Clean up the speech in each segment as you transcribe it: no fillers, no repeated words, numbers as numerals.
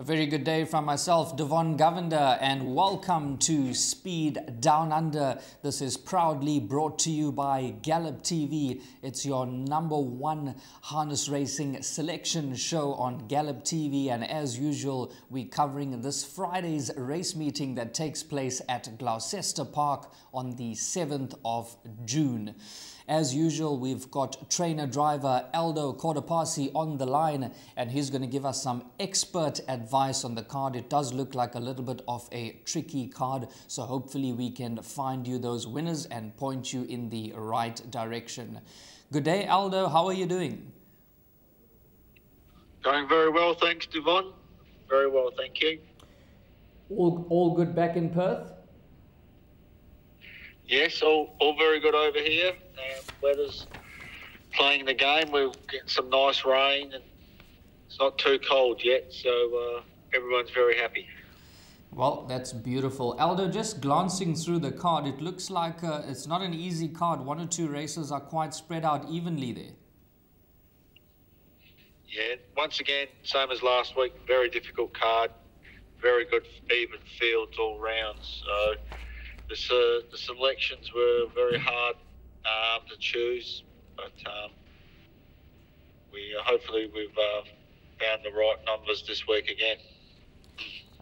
A very good day from myself, Devon Govender, and welcome to Speed Down Under. This is proudly brought to you by Gallop TV. It's your #1 harness racing selection show on Gallop TV, and as usual, we're covering this Friday's race meeting that takes place at Gloucester Park on the 7th of June. As usual, we've got trainer-driver Aldo Cordapasi on the line, and he's going to give us some expert advice on the card. It does look like a little bit of a tricky card, so hopefully we can find you those winners and point you in the right direction. Good day, Aldo. How are you doing? Going very well, thanks, Devon. Very well, thank you. All good back in Perth? Yes, all very good over here. Weather's playing the game. We're getting some nice rain and it's not too cold yet, so everyone's very happy. Well, that's beautiful. Aldo, just glancing through the card, it looks like it's not an easy card. One or two races are quite spread out evenly there. Yeah, once again, same as last week, very difficult card. Very good even fields all round. So the selections were very hard to choose, but hopefully we've found the right numbers this week again.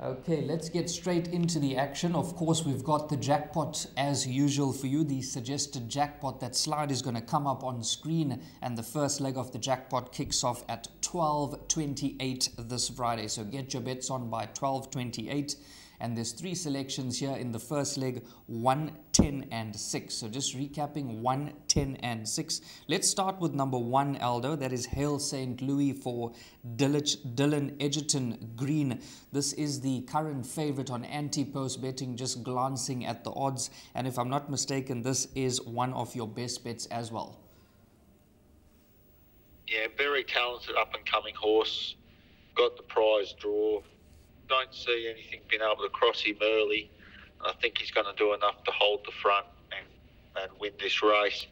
Okay, let's get straight into the action. Of course, we've got the jackpot as usual for you. The suggested jackpot, that slide is going to come up on screen, and the first leg of the jackpot kicks off at 12:28 this Friday. So get your bets on by 12:28. And there's 3 selections here in the first leg, 1, 10 and 6. So just recapping, 1, 10 and 6. Let's start with number 1, Aldo. That is Hail St. Louis for Dylan Edgerton Green. This is the current favorite on anti-post betting, just glancing at the odds. And if I'm not mistaken, this is one of your best bets as well. Yeah, very talented up-and-coming horse. Got the prize draw. Don't see anything being able to cross him early. I think he's going to do enough to hold the front and win this race.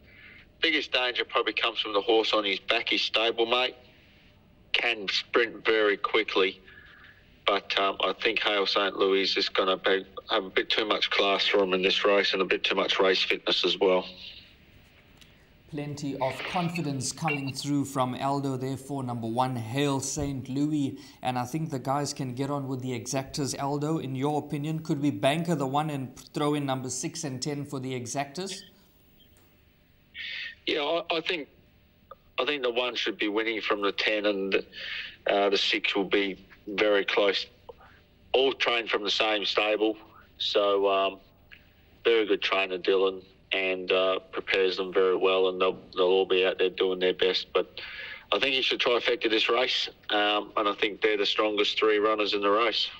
Biggest danger probably comes from the horse on his back. His stablemate can sprint very quickly, but I think Hail St. Louis is just going to have a bit too much class for him in this race and a bit too much race fitness as well. Plenty of confidence coming through from Aldo, therefore number 1, Hail St. Louis. And I think the guys can get on with the exactors. Aldo, in your opinion, could we banker the 1 and throw in number 6 and 10 for the exactors? Yeah, I think the 1 should be winning from the 10, and the 6 will be very close. All trained from the same stable, so very good trainer, Dylan, and prepares them very well, and they'll all be out there doing their best. But I think he should trifecta this race, and I think they're the strongest 3 runners in the race.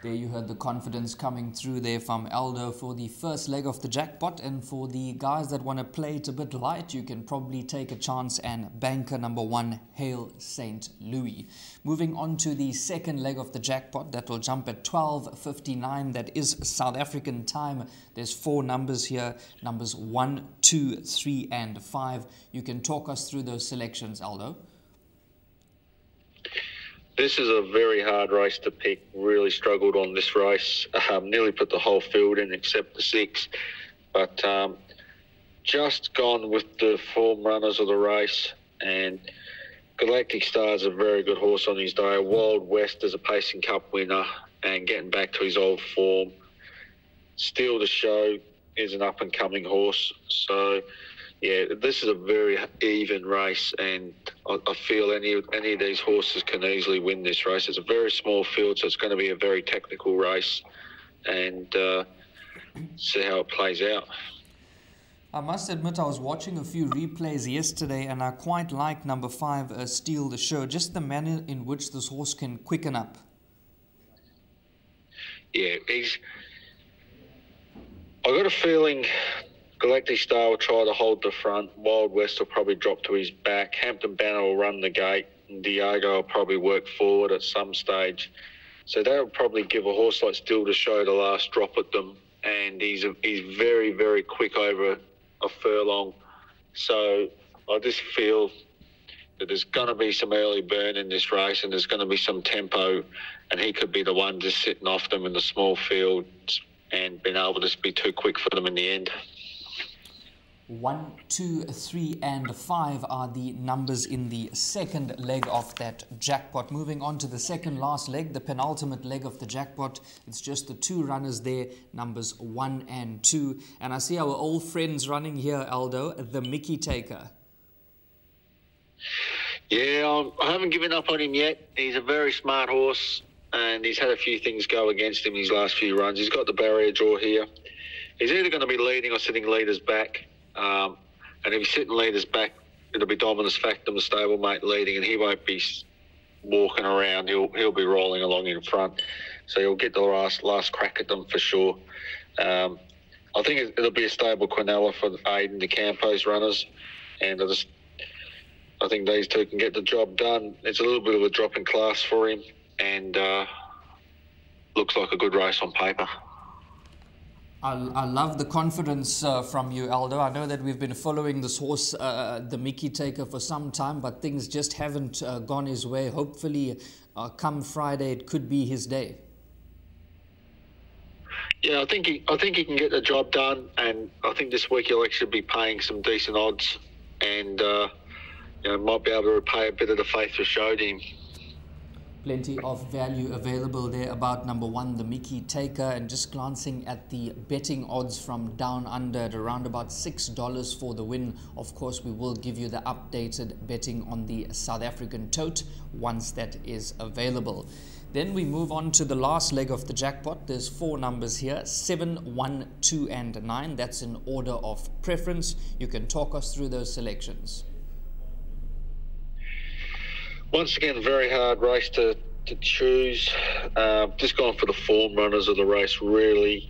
There you heard the confidence coming through there from Aldo for the first leg of the jackpot. And for the guys that want to play it a bit light, you can probably take a chance and banker number 1, Hail St. Louis. Moving on to the second leg of the jackpot, that will jump at 12:59. That is South African time. There's 4 numbers here, numbers 1, 2, 3 and 5. You can talk us through those selections, Aldo. This is a very hard race to pick. Really struggled on this race. Nearly put the whole field in except the 6. But just gone with the form runners of the race. And Galactic Star is a very good horse on his day. Wild West is a Pacing Cup winner and getting back to his old form. Steal the Show is an up-and-coming horse. So, yeah, this is a very even race, and I feel any of these horses can easily win this race. It's a very small field, so it's going to be a very technical race, and see how it plays out. I must admit, I was watching a few replays yesterday, and I quite like number 5, Steal the Show. Just the manner in which this horse can quicken up. Yeah, I got a feeling Galactic Star will try to hold the front. Wild West will probably drop to his back. Hampton Banner will run the gate. And Diago will probably work forward at some stage. So that will probably give a horse like Steal the Show the last drop at them. And he's very, very quick over a furlong. So I just feel that there's going to be some early burn in this race and there's going to be some tempo, and he could be the one just sitting off them in the small fields and being able to just be too quick for them in the end. 1, 2, 3 and 5 are the numbers in the second leg of that jackpot. Moving on to the second last leg, the penultimate leg of the jackpot. It's just the two runners there, numbers 1 and 2. And I see our old friends running here, Aldo, the Mickey Taker. Yeah, I haven't given up on him yet. He's a very smart horse and he's had a few things go against him in his last few runs. He's got the barrier draw here. He's either going to be leading or sitting leaders back. And if he's sitting leaders back, it'll be Dominus Factum, the stablemate, leading, and he won't be walking around. He'll be rolling along in front, so he'll get the last crack at them for sure. I think it'll be a stable Quinella for Aiden de Campo's runners, and I think these two can get the job done. It's a little bit of a drop in class for him, and looks like a good race on paper. I love the confidence from you, Aldo. I know that we've been following this horse, the Mickey Taker, for some time, but things just haven't gone his way. Hopefully, come Friday, it could be his day. Yeah, I think he can get the job done, and I think this week he'll actually be paying some decent odds, and might be able to repay a bit of the faith we showed him. Plenty of value available there about number 1, the Mickey Taker, and just glancing at the betting odds from down under at around about $6 for the win. Of course, we will give you the updated betting on the South African tote once that is available. Then we move on to the last leg of the jackpot. There's 4 numbers here, 7, 1, 2 and 9. That's in order of preference. You can talk us through those selections. Once again, very hard race to choose. Just gone for the form runners of the race, really.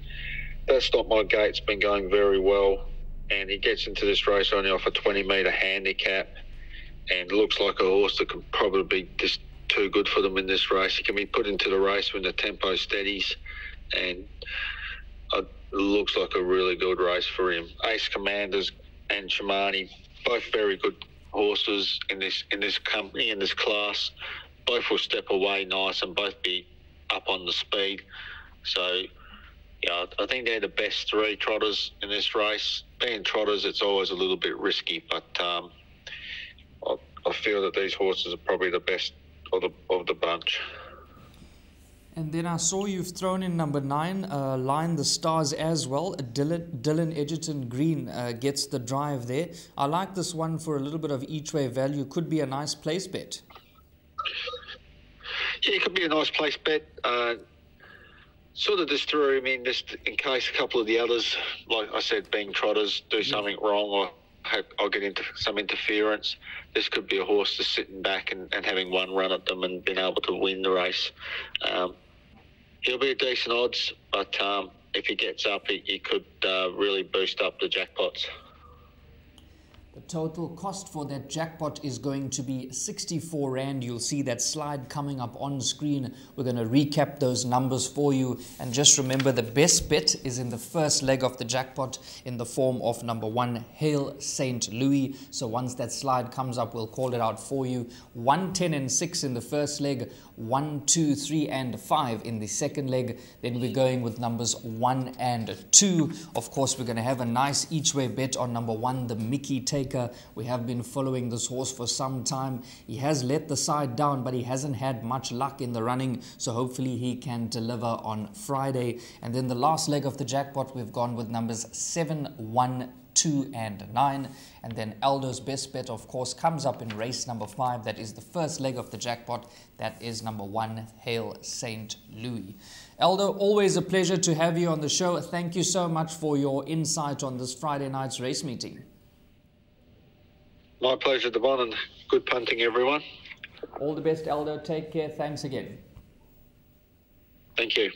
That Stop My Gate's been going very well, and he gets into this race only off a 20-metre handicap, and looks like a horse that can probably be just too good for them in this race. He can be put into the race when the tempo steadies, and it looks like a really good race for him. Ace Commanders and Shimani, both very good horses in this company, in this class. Both will step away nice and both be up on the speed. So, yeah, I think they're the best 3 trotters in this race. Being trotters, it's always a little bit risky, but I feel that these horses are probably the best of the bunch. And then I saw you've thrown in number 9, Line the Stars as well. Dylan Edgerton Green gets the drive there. I like this one for a little bit of each way value. Could be a nice place bet. Yeah, it could be a nice place bet. Sort of just threw him in just in case a couple of the others, like I said, being trotters, do something wrong or I'll get into some interference. This could be a horse just sitting back and having one run at them and being able to win the race. He'll be a decent odds, but if he gets up, he could really boost up the jackpots. The total cost for that jackpot is going to be 64 Rand. You'll see that slide coming up on screen. We're going to recap those numbers for you. And just remember, the best bet is in the first leg of the jackpot in the form of number 1, Hail St. Louis. So once that slide comes up, we'll call it out for you. 1, 10 and 6 in the first leg. 1, 2, 3 and 5 in the second leg. Then we're going with numbers 1 and 2. Of course, we're going to have a nice each way bet on number 1, the Mickey Taker. We have been following this horse for some time. He has let the side down, but he hasn't had much luck in the running, so hopefully he can deliver on Friday. And then the last leg of the jackpot, we've gone with numbers 7, 1, 2 and 9. And then Aldo's best bet, of course, comes up in race number 5. That is the first leg of the jackpot. That is number 1, Hail St. Louis. Aldo, always a pleasure to have you on the show. Thank you so much for your insight on this Friday night's race meeting. My pleasure, Devon, and good punting, everyone. All the best, Aldo. Take care. Thanks again. Thank you.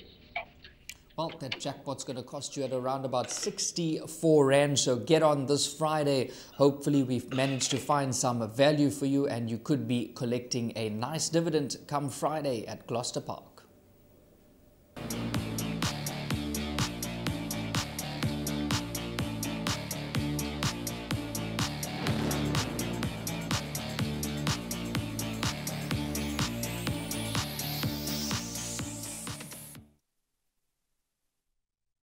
Well, that jackpot's going to cost you at around about 64 Rand, so get on this Friday. Hopefully we've managed to find some value for you and you could be collecting a nice dividend come Friday at Gloucester Park.